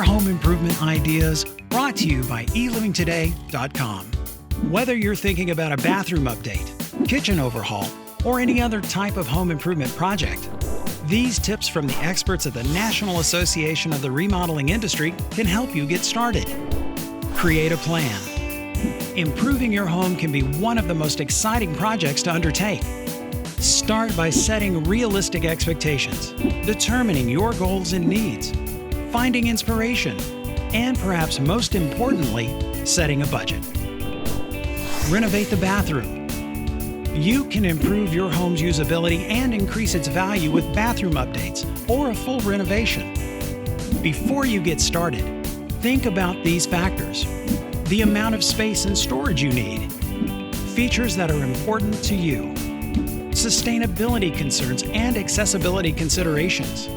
home improvement ideas brought to you by elivingtoday.com. Whether you're thinking about a bathroom update, kitchen overhaul, or any other type of home improvement project, these tips from the experts at the National Association of the Remodeling Industry can help you get started. Create a plan. Improving your home can be one of the most exciting projects to undertake. Start by setting realistic expectations, determining your goals and needs, finding inspiration, and perhaps most importantly, setting a budget. Renovate the bathroom. You can improve your home's usability and increase its value with bathroom updates or a full renovation. Before you get started, think about these factors: the amount of space and storage you need, features that are important to you, sustainability concerns and accessibility considerations.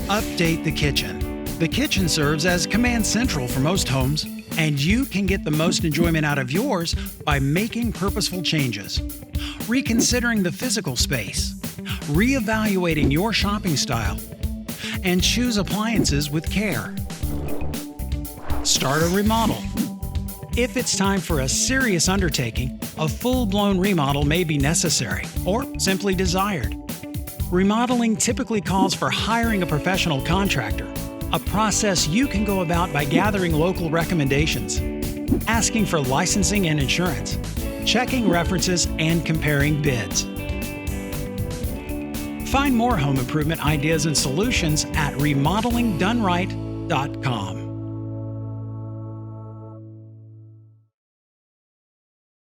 Update the kitchen. The kitchen serves as command central for most homes, and you can get the most enjoyment out of yours by making purposeful changes, reconsidering the physical space, reevaluating your shopping style, and choose appliances with care. Start a remodel. If it's time for a serious undertaking, a full-blown remodel may be necessary or simply desired. Remodeling typically calls for hiring a professional contractor, a process you can go about by gathering local recommendations, asking for licensing and insurance, checking references, and comparing bids. Find more home improvement ideas and solutions at remodelingdoneright.com.